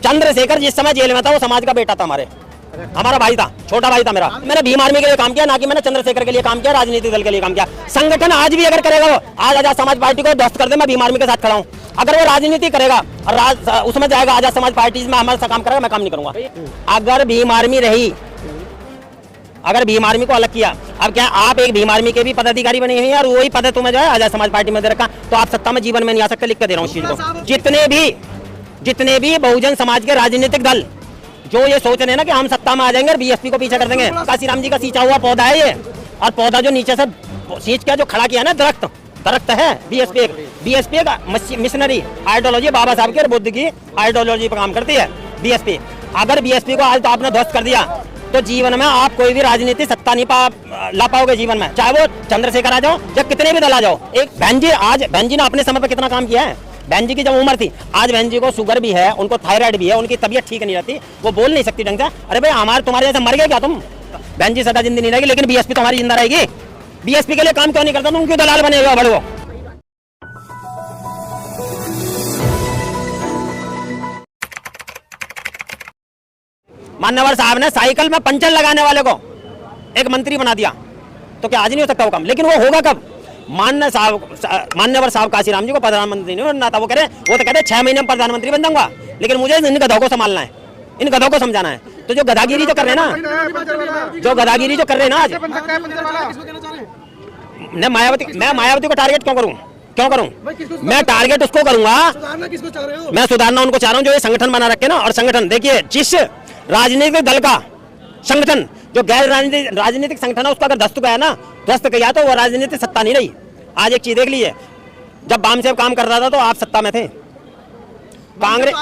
चंद्रशेखर जिस समय जेल में था वो समाज का बेटा था, हमारा भाई था, छोटा भाई था मेरा। मैंने भीम आर्मी के लिए काम किया, ना कि मैंने चंद्रशेखर के लिए काम किया, राजनीतिक दल के लिए काम किया। संगठन आज भी अगर करेगा, वो आज आजाद समाज पार्टी को ध्वस्त कर दे, मैं भीम आर्मी के साथ खड़ा हूँ। अगर वो राजनीति करेगा और उसमें जाएगा आजाद समाज पार्टी में हमारे साथ काम करेगा, मैं काम नहीं करूंगा। अगर भीम आर्मी रही, अगर भीम आर्मी को अलग किया, अब क्या आप एक भीम आर्मी के भी पदाधिकारी बने हुए हैं और वही पद तुम्हें जो है आजाद समाज पार्टी में दे रखा, तो आप सत्ता में जीवन में नहीं आ सकते। लिख के दे रहा हूँ इस चीज को। जितने भी बहुजन समाज के राजनीतिक दल जो ये सोच रहे हैं ना कि हम सत्ता में आ जाएंगे और बीएसपी को पीछे कर देंगे, काशीराम जी का सींचा हुआ पौधा है ये। और पौधा जो नीचे से सींच के जो खड़ा किया ना, दरख्त है बीएसपी का मिशनरी आइडियोलॉजी, बाबा साहब के बुद्ध की आइडियोलॉजी पर काम करती है बीएसपी। अगर बीएसपी को आज तो आपने ध्वस्त कर दिया, तो जीवन में आप कोई भी राजनीति सत्ता नहीं ला पाओगे जीवन में, चाहे वो चंद्रशेखर आ जाओ या कितने भी दल आ जाओ। एक बहन जी ने अपने समय पर कितना काम किया है। बहन जी की जब उम्र थी, आज बहन जी को शुगर भी है, उनको थायराइड भी है, उनकी तबीयत ठीक नहीं रहती, वो बोल नहीं सकती ढंग से। अरे भाई हमारे तुम्हारे जैसे मर गए क्या तुम? बहन जी सदा जिंदगी नहीं रहेगी, लेकिन बीएसपी तो हमारी जिंदा रहेगी। बीएसपी के लिए काम क्यों नहीं करता तुम? क्यों दलाल बने हुए बड़ो? मान्यवर साहब ने साइकिल में पंचर लगाने वाले को एक मंत्री बना दिया, तो क्या आज नहीं हो सकता वो काम? लेकिन वो होगा कब? मान्यवर साहब काशीराम जी को प्रधानमंत्री नहीं बनना था, वो तो कहते 6 महीने में प्रधानमंत्री बन जाऊंगा, लेकिन मुझे इन गधों को संभालना है, इन गधों को समझाना है। तो जो गधागिरी जो कर रहे हैं ना, आज मैं मायावती को टारगेट क्यों करूं? मैं टारगेट उसको करूंगा, मैं सुधारना उनको चाह रहा हूं जो ये संगठन बना रखे ना। और संगठन देखिए, जिस राजनीतिक दल का संगठन जो गैर राजनीतिक संगठन है, उसका अगर ध्वस्त किया तो वो राजनीतिक सत्ता नहीं रही। आज एक चीज देख लीजिए, जब बामसेव काम कर रहा था तो आप सत्ता में थे, कांग्रेस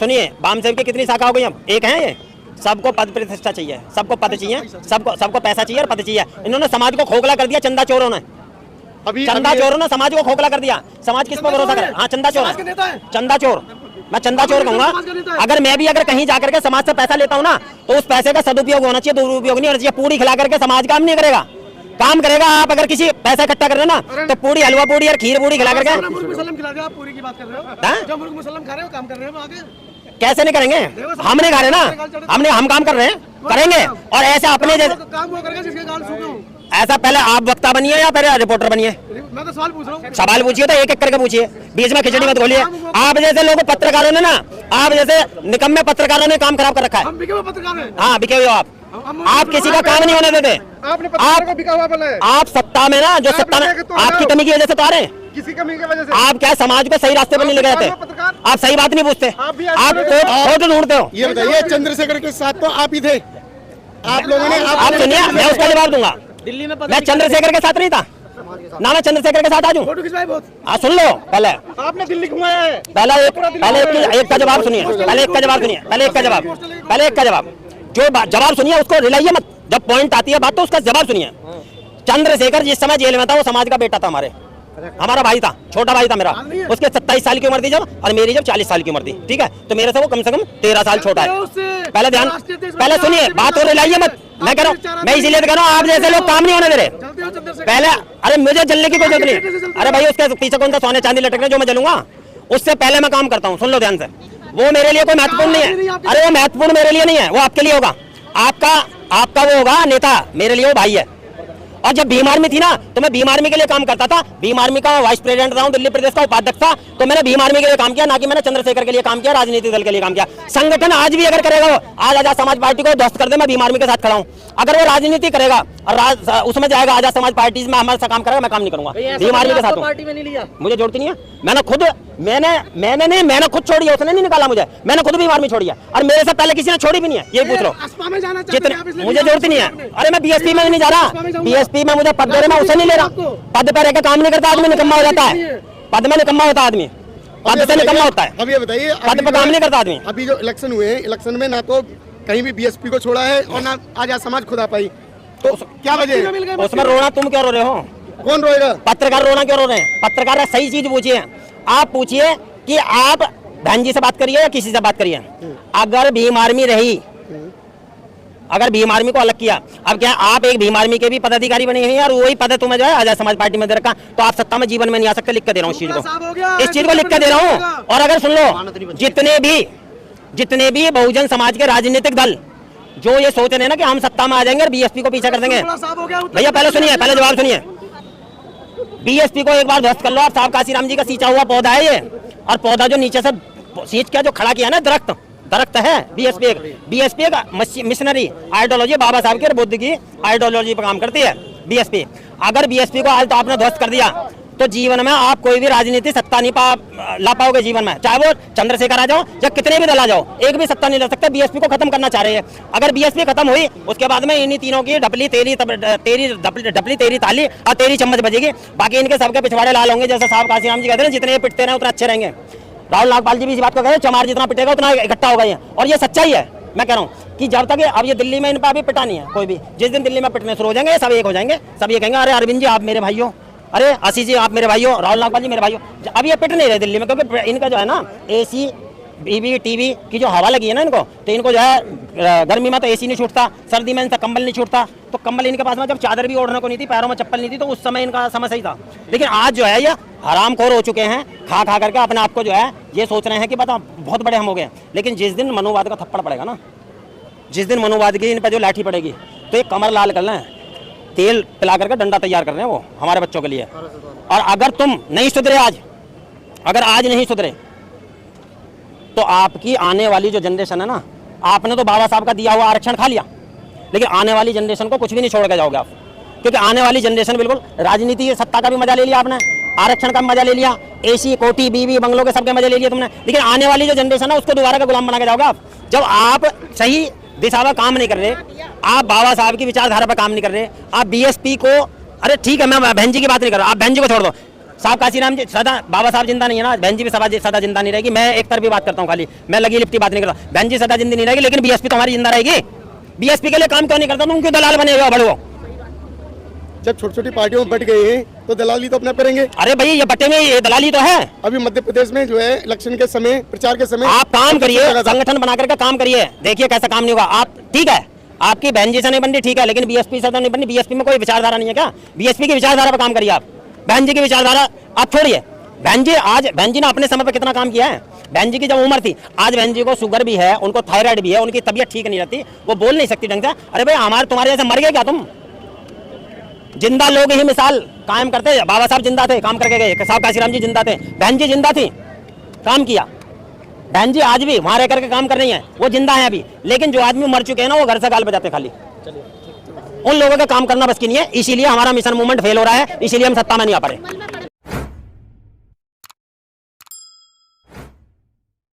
सुनिए, बामसेव की कितनी शाखा हो गई? अब एक है ये। सबको पद प्रतिष्ठा चाहिए, सबको पद चाहिए, सबको पैसा चाहिए और पद चाहिए। इन्होंने समाज को खोखला कर दिया, चंदा चोरों ने समाज को खोखला कर दिया। समाज किस पर भरोसा करे? हाँ, चंदा चोर, मैं चंदा चोर कहूंगा। अगर कहीं जाकर के समाज से पैसा लेता हूँ ना, तो उस पैसे का सदुपयोग होना चाहिए, दुरुपयोग नहीं होना चाहिए। पूरी खिला करके समाज काम नहीं करेगा, काम करेगा। आप अगर किसी पैसा इकट्ठा कर रहे हो ना, तो पूरी हलवा पूरी और खीर पूरी खिला करके पूरी की बात कर रहे हो, काम कर रहे हो, कैसे नहीं करेंगे? हम नहीं खा रहे ना, हम काम कर रहे हैं, करेंगे। और ऐसे अपने जैसे ऐसा पहले आप वक्ता बनिए या पहले रिपोर्टर बनिए? मैं तो सवाल पूछ रहा हूँ। सवाल पूछिए तो एक करके पूछिए, बीच में खिचड़ी मत खोलिए। आप जैसे लोग पत्रकारों ने ना, आप जैसे निकम्मे पत्रकारों ने काम खराब कर रखा है। हम बिके हुए पत्रकार हैं। हाँ, बिके हुए आप किसी का काम नहीं होने देते। आप सत्ता में ना, जो सत्ता में आपकी कमी की वजह से तो आ रहे हैं, किसी कमी की वजह से। आप क्या समाज को सही रास्ते पर नहीं ले जाते? आप सही बात नहीं पूछते, आप खोट ढूंढते हो। ये बताइए, चंद्रशेखर के साथ तो आप ही थे, आप लोगों ने। आप सुनिए, मैं उसका जवाब दूंगा। दिल्ली में मैं चंद्रशेखर के साथ नहीं था ना, मैं चंद्रशेखर के साथ आ जाऊं? सुन लो, पहले आपने दिल्ली घुमाया है। पहले एक का जवाब सुनिए, पहले एक का जवाब जो जवाब सुनिए, उसको रिलाइए मत। जब पॉइंट आती है बात, तो उसका जवाब सुनिए। चंद्रशेखर जिस समय जेल में था, वो समाज का बेटा था, हमारा भाई था, छोटा भाई था मेरा। उसके 27 साल की उम्र थी जब, और मेरी जब 40 साल की उम्र थी, ठीक है? तो मेरे से वो कम से कम 13 साल छोटा है। पहले सुनिए बात, और रिलाइए मत। मैं कह रहा हूँ, मैं इसीलिए कह रहा हूँ, आप जैसे लोग काम नहीं होने दे रहे पहले। अरे मुझे जलने की कोई जरूरत नहीं। अरे भाई, उसके पीछे कौन सा सोने चांदी लटक रहे जो मैं जलूंगा? उससे पहले मैं काम करता हूँ, सुन लो ध्यान से। वो मेरे लिए कोई महत्वपूर्ण नहीं है। अरे वो महत्वपूर्ण मेरे लिए नहीं है, वो आपके लिए होगा। आपका वो होगा नेता, मेरे लिए वो भाई है। और जब भीम आर्मी थी ना, तो मैं भीम आर्मी के लिए काम करता था। भीम आर्मी का वाइस प्रेसिडेंट रहा हूं, दिल्ली प्रदेश का उपाध्यक्ष था, तो मैंने भीम आर्मी के लिए काम किया, ना कि मैंने चंद्रशेखर के लिए काम किया, राजनीतिक दल के लिए काम किया। संगठन आज भी अगर करेगा, आज आजाद समाज पार्टी को ध्वस्त कर दे, मैं भीम आर्मी के साथ खड़ा हूं। अगर वो राजनीति करेगा और उसमें जाएगा आजाद समाज पार्टी में हमारे साथ काम करेगा, मैं काम नहीं करूंगा। भीम आर्मी के साथ पार्टी में नहीं लिया, मुझे जरूरत नहीं है। मैंने खुद छोड़ी है, उसने नहीं निकाला मुझे। मैंने खुद भीम आर्मी छोड़ी है, और मेरे से पहले किसी ने छोड़ी भी नहीं है। ये पूछ लो, मुझे जरूरत नहीं है। अरे मैं बीएसपी में नहीं जा रहा, बीएसपी में मुझे पद दे रहे, मैं उसे नहीं ले रहा। पद पर रहकर काम नहीं करता आदमी, निकम्मा हो जाता है। पद में निकम्मा होता आदमी, पद से निकम्मा होता है। अब ये बताइए, पद पर काम नहीं करता आदमी। अभी जो इलेक्शन हुए, इलेक्शन में ना तो कहीं भी बीएसपी को छोड़ा है और ना आजाद समाज खुद आ पाई, तो क्या वजह? उसमें रोना तुम क्यों रो रहे हो? कौन रोएगा? पत्रकार रोना क्यों रो रहे हैं? पत्रकार सही चीज पूछिए। आप पूछिए कि आप बहन जी से बात करिए या किसी से बात करिए, अगर भीम आर्मी रही, अगर भीम आर्मी को अलग किया, अब क्या आप एक भीम आर्मी के भी पदाधिकारी बने हुए हैं और वही पद तुम्हें जो है आजाद समाज पार्टी में दे रखा, तो आप सत्ता में जीवन में नहीं आ सकते। लिख के दे रहा हूँ इस चीज को, लिख के दे रहा हूँ। और अगर सुन लो, जितने भी बहुजन समाज के राजनीतिक दल जो ये सोच रहे हैं ना कि हम सत्ता में आ जाएंगे और बीएसपी को पीछे कर देंगे, भैया पहले सुनिए, पहले जवाब सुनिए। बीएसपी को एक बार ध्वस्त कर लो। आप साहब काशीराम जी का सींचा हुआ पौधा है ये, और पौधा जो नीचे से सींच के जो खड़ा किया ना, दरख्त है बीएसपी का मिशनरी आइडियोलॉजी, बाबा साहब के बुद्ध की आइडियोलॉजी पर काम करती है बीएसपी। अगर बीएसपी को आज तो आपने ध्वस्त कर दिया तो जीवन में आप कोई भी राजनीति सत्ता नहीं ला पाओगे जीवन में, चाहे वो चंद्रशेखर आ जाओ या कितने भी दल आ जाओ, एक भी सत्ता नहीं ला सकता। बीएसपी को खत्म करना चाह रहे हैं। अगर बीएसपी खत्म हुई उसके बाद में इन्हीं तीनों की डपली तेरी ताली और तेरी चम्मच बजेगी, बाकी इनके सबके पिछवाड़े लाल होंगे। जैसे साहब काशीराम जी कहते हैं जितने पिटते रहे उतना अच्छे रहेंगे। राहुल नागपाल जी भी इस बात को कह रहे हैं, चमार जितना पिटेगा उतना इकट्ठा होगा ये, और ये सच्चाई है। मैं कह रहा हूँ कि जब तक अब ये दिल्ली में इन पर अभी पिटा नहीं है कोई भी, जिस दिन दिल्ली में पिटने शुरू हो जाएंगे सब एक हो जाएंगे, सब ये कहेंगे अरे अरविंद जी आप मेरे भाई हो, अरे आशीष जी आप मेरे भाई हो, राहुल नागपाल जी मेरे भाई हो। अब ये पिट नहीं रहे दिल्ली में, क्योंकि इनका जो है ना एसी बीबी टीवी की जो हवा लगी है ना इनको, तो इनको जो है गर्मी में तो एसी नहीं छूटता, सर्दी में इनका कंबल नहीं छूटता। तो कंबल इनके पास में जब चादर भी ओढ़ने को नहीं थी, पैरों में चप्पल नहीं थी, तो उस समय इनका समय सही था। लेकिन आज जो है ये हरामखोर हो चुके हैं, खा खा करके अपने आप को जो है ये सोच रहे हैं कि बता बहुत बड़े हम हो गए। लेकिन जिस दिन मनोवाद का थप्पड़ पड़ेगा ना, जिस दिन मनोवाद की इन पर जो लाठी पड़ेगी, तो एक कमर लाल कर लें, तेल पिला करके डंडा तैयार कर रहे हैं वो हमारे बच्चों के लिए। और अगर तुम नहीं सुधरे आज, अगर आज नहीं सुधरे तो आपकी आने वाली जो जनरेशन है ना, आपने तो बाबा साहब का दिया हुआ आरक्षण खा लिया, लेकिन आने वाली जनरेशन को कुछ भी नहीं छोड़ के जाओगे आप, क्योंकि आने वाली जनरेशन बिल्कुल राजनीति सत्ता का भी मजा ले लिया आपने, आरक्षण का मजा ले लिया, एसी कोठी बीवी बंगलों के सबके मजे ले लिए तुमने, लेकिन आने वाली जो जनरेशन है उसको दोबारा का गुलाम बना के जाओगे आप। जब आप सही दिशा में काम नहीं कर रहे, आप बाबा साहब की विचारधारा पर काम नहीं कर रहे, आप बीएसपी को, अरे ठीक है मैं बहन जी की बात नहीं कर रहा, आप बहन जी को छोड़ दो, साहब काशीराम जी सदा, बाबा साहब जिंदा नहीं है ना, बहन जी भी सदा जिंदा नहीं रहेगी। मैं एक तरफ भी बात करता हूँ, खाली मैं लगी लिपटी बात नहीं करता, बहन जी सदा जिंदा नहीं रहेगी, लेकिन बीएसपी तो हमारी जिंदा रहेगी। बीएसपी के लिए काम क्यों नहीं करता तुम, क्यों दलाल बने हुए बड़ो? जब छोटी छोटी पार्टियों में बट गए हैं तो दलाली तो अपना करेंगे। अरे भाई ये बटे में ये दलाली तो है। अभी मध्य प्रदेश में जो है इलेक्शन के समय, प्रचार के समय आप काम करिए, संगठन बना करके काम करिए, देखिए कैसा काम नहीं होगा। आप ठीक है, आपकी बहन जी से नहीं बन रही, ठीक है, लेकिन बीएसपी से नहीं बन रही। बीएसपी में कोई विचारधारा नहीं है क्या? बीएसपी की विचारधारा पर काम करिए आप। बहन जी की विचारधारा आप छोड़िए। बहन जी आज, बहन जी ने अपने समय पर कितना काम किया है। बहन जी की जब उम्र थी, आज बहन जी को शुगर भी है, उनको थायराइड भी है, उनकी तबीयत ठीक नहीं रहती, वो बोल नहीं सकती ढंग से। अरे भाई हमारे तुम्हारे जैसे मर गए क्या तुम? जिंदा लोग ही मिसाल कायम करते हैं। बाबा साहब जिंदा थे, काम करके गए, साहब काशीराम जी जिंदा थे, बहन जी जिंदा थी, काम किया। बहन जी आज भी वहां रह करके काम कर रही हैं, वो जिंदा है अभी। लेकिन जो आदमी मर चुके हैं ना, वो घर से गाल बजाते खाली। उन लोगों का काम करना बस की नहीं है, इसीलिए हमारा मिशन मूवमेंट फेल हो रहा है, इसीलिए हम सत्ता में नहीं आ पा रहे।